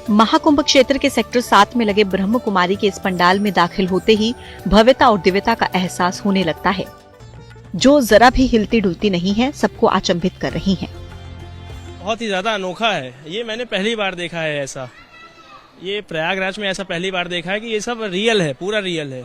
महाकुंभ क्षेत्र के सेक्टर 7 में लगे ब्रह्म कुमारी के इस पंडाल में दाखिल होते ही भव्यता और दिव्यता का एहसास होने लगता है, जो जरा भी हिलती डुलती नहीं है, सबको अचंभित कर रही है। बहुत ही ज्यादा अनोखा है, ये मैंने पहली बार देखा है ऐसा। ये प्रयागराज में ऐसा पहली बार देखा है कि ये सब रियल है, पूरा रियल है।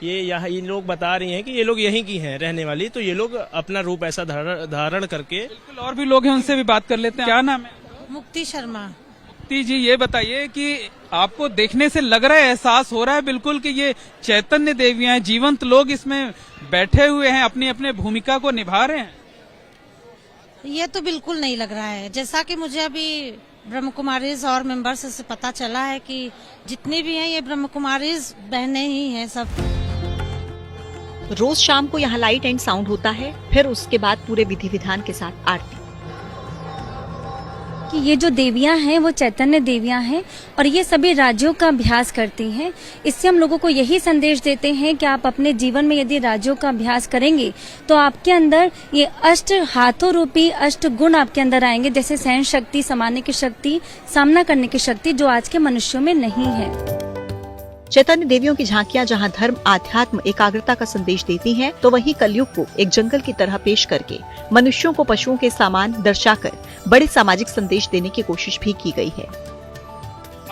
ये यहाँ ये लोग बता रही हैं कि ये लोग यहीं की हैं रहने वाली, तो ये लोग अपना रूप ऐसा धारण करके। बिल्कुल, और भी लोग हैं, उनसे भी बात कर लेते हैं। क्या नाम है? मुक्ति शर्मा। मुक्ति जी, ये बताइए कि आपको देखने से लग रहा है, एहसास हो रहा है बिल्कुल कि ये चैतन्य देवियां हैं, जीवंत लोग इसमें बैठे हुए हैं, अपनी अपनी भूमिका को निभा रहे हैं? ये तो बिल्कुल नहीं लग रहा है। जैसा कि मुझे अभी ब्रह्म कुमारीज और मेंबर्स से पता चला है कि जितनी भी हैं ये ब्रह्म कुमारीज बहनें ही हैं सब। रोज शाम को यहाँ लाइट एंड साउंड होता है, फिर उसके बाद पूरे विधि विधान के साथ आरती। कि ये जो देवियां हैं वो चैतन्य देवियां हैं और ये सभी राज्यों का अभ्यास करती हैं। इससे हम लोगों को यही संदेश देते हैं कि आप अपने जीवन में यदि राज्यों का अभ्यास करेंगे तो आपके अंदर ये अष्ट हाथों रूपी अष्ट गुण आपके अंदर आएंगे, जैसे सहन शक्ति, समाने की शक्ति, सामना करने की शक्ति, जो आज के मनुष्यों में नहीं है। चैतन्य देवियों की झांकियां जहां धर्म, आध्यात्म, एकाग्रता का संदेश देती हैं, तो वहीं कलयुग को एक जंगल की तरह पेश करके मनुष्यों को पशुओं के सामान दर्शाकर बड़े सामाजिक संदेश देने की कोशिश भी की गई है।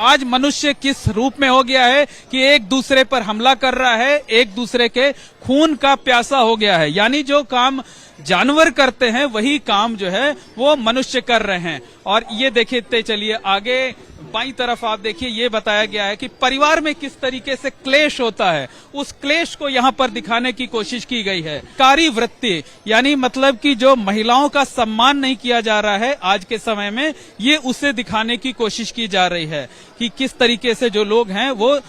आज मनुष्य किस रूप में हो गया है कि एक दूसरे पर हमला कर रहा है, एक दूसरे के खून का प्यासा हो गया है। यानी जो काम जानवर करते हैं वही काम जो है वो मनुष्य कर रहे हैं। और ये देखते चलिए आगे बाईं तरफ आप देखिए, ये बताया गया है कि परिवार में किस तरीके से क्लेश होता है, उस क्लेश को यहाँ पर दिखाने की कोशिश की गई है। कारी वृत्ति, यानी मतलब कि जो महिलाओं का सम्मान नहीं किया जा रहा है आज के समय में, ये उसे दिखाने की कोशिश की जा रही है कि किस तरीके से जो लोग हैं वो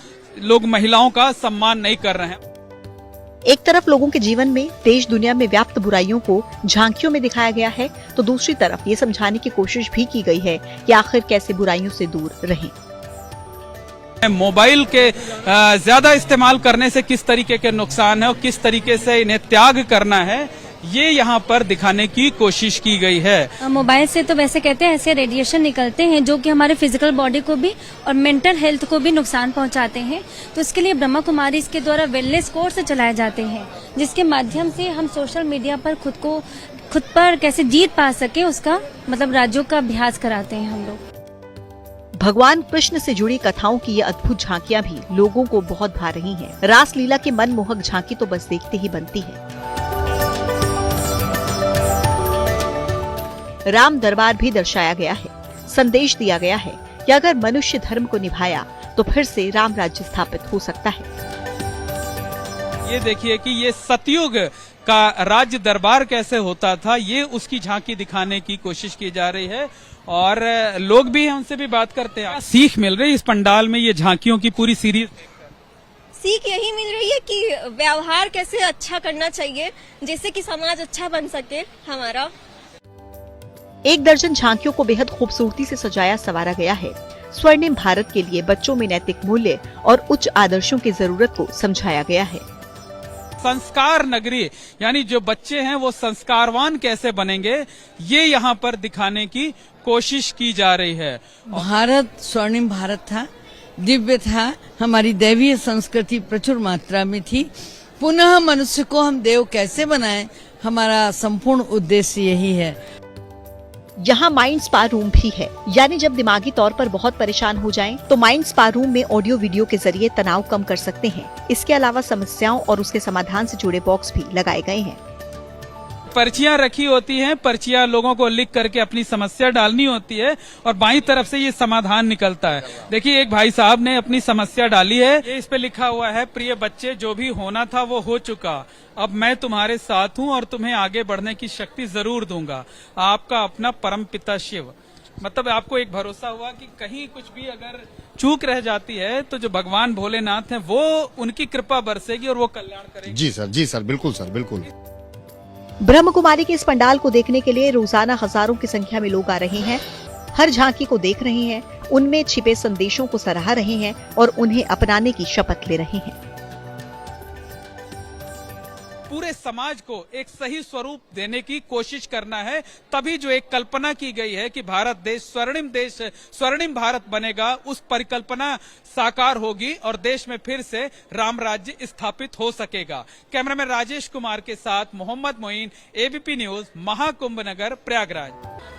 लोग महिलाओं का सम्मान नहीं कर रहे हैं। एक तरफ लोगों के जीवन में, देश दुनिया में व्याप्त बुराइयों को झांकियों में दिखाया गया है, तो दूसरी तरफ ये समझाने की कोशिश भी की गई है कि आखिर कैसे बुराइयों से दूर रहें। मोबाइल के ज्यादा इस्तेमाल करने से किस तरीके के नुकसान है और किस तरीके से इन्हें त्याग करना है, ये यहाँ पर दिखाने की कोशिश की गई है। मोबाइल से तो वैसे कहते हैं ऐसे रेडिएशन निकलते हैं जो कि हमारे फिजिकल बॉडी को भी और मेंटल हेल्थ को भी नुकसान पहुंचाते हैं। तो इसके लिए ब्रह्मा कुमारी इसके द्वारा वेलनेस कोर्स चलाए जाते हैं, जिसके माध्यम से हम सोशल मीडिया पर खुद पर कैसे जीत पा सके, उसका मतलब राज्यों का अभ्यास कराते हैं हम लोग। भगवान कृष्ण से जुड़ी कथाओं की ये अद्भुत झांकियां भी लोगों को बहुत भा रही हैं। रास लीला की मनमोहक झांकी तो बस देखते ही बनती है। राम दरबार भी दर्शाया गया है। संदेश दिया गया है कि अगर मनुष्य धर्म को निभाया तो फिर से राम राज्य स्थापित हो सकता है। ये देखिए कि ये सतयुग का राज्य दरबार कैसे होता था, ये उसकी झांकी दिखाने की कोशिश की जा रही है। और लोग भी हैं, उनसे भी बात करते हैं। सीख मिल रही है इस पंडाल में, ये झांकियों की पूरी सीरीज? सीख यही मिल रही है कि व्यवहार कैसे अच्छा करना चाहिए, जिससे कि समाज अच्छा बन सके हमारा। एक दर्जन झांकियों को बेहद खूबसूरती से सजाया संवारा गया है। स्वर्णिम भारत के लिए बच्चों में नैतिक मूल्य और उच्च आदर्शों की जरूरत को समझाया गया है। संस्कार नगरी, यानी जो बच्चे हैं वो संस्कारवान कैसे बनेंगे, ये यहाँ पर दिखाने की कोशिश की जा रही है। भारत स्वर्णिम भारत था, दिव्य था, हमारी दैवीय संस्कृति प्रचुर मात्रा में थी। पुनः मनुष्य को हम देव कैसे बनाएं, हमारा संपूर्ण उद्देश्य यही है। यहाँ माइंड स्पा रूम भी है, यानी जब दिमागी तौर पर बहुत परेशान हो जाएं, तो माइंड स्पा रूम में ऑडियो वीडियो के जरिए तनाव कम कर सकते हैं। इसके अलावा समस्याओं और उसके समाधान से जुड़े बॉक्स भी लगाए गए हैं। पर्चियां रखी होती हैं, पर्चियां लोगों को लिख करके अपनी समस्या डालनी होती है और बाईं तरफ से ये समाधान निकलता है। देखिए एक भाई साहब ने अपनी समस्या डाली है, ये इस पे लिखा हुआ है, प्रिय बच्चे, जो भी होना था वो हो चुका, अब मैं तुम्हारे साथ हूँ और तुम्हें आगे बढ़ने की शक्ति जरूर दूंगा। आपका अपना परम पिता शिव। मतलब आपको एक भरोसा हुआ कि कहीं कुछ भी अगर चूक रह जाती है तो जो भगवान भोलेनाथ हैं वो उनकी कृपा बरसेगी और वो कल्याण करेंगे। जी सर, बिल्कुल सर, बिल्कुल। ब्रह्म कुमारी के इस पंडाल को देखने के लिए रोजाना हजारों की संख्या में लोग आ रहे हैं। हर झांकी को देख रहे हैं, उनमें छिपे संदेशों को सराह रहे हैं और उन्हें अपनाने की शपथ ले रहे हैं। पूरे पूरे समाज को एक सही स्वरूप देने की कोशिश करना है। तभी जो एक कल्पना की गई है कि देश, स्वर्णिम भारत बनेगा, उस परिकल्पना साकार होगी और देश में फिर से राम राज्य स्थापित हो सकेगा। कैमरामैन राजेश कुमार के साथ मोहम्मद मोइन, एबीपी न्यूज, महाकुंभ नगर, प्रयागराज।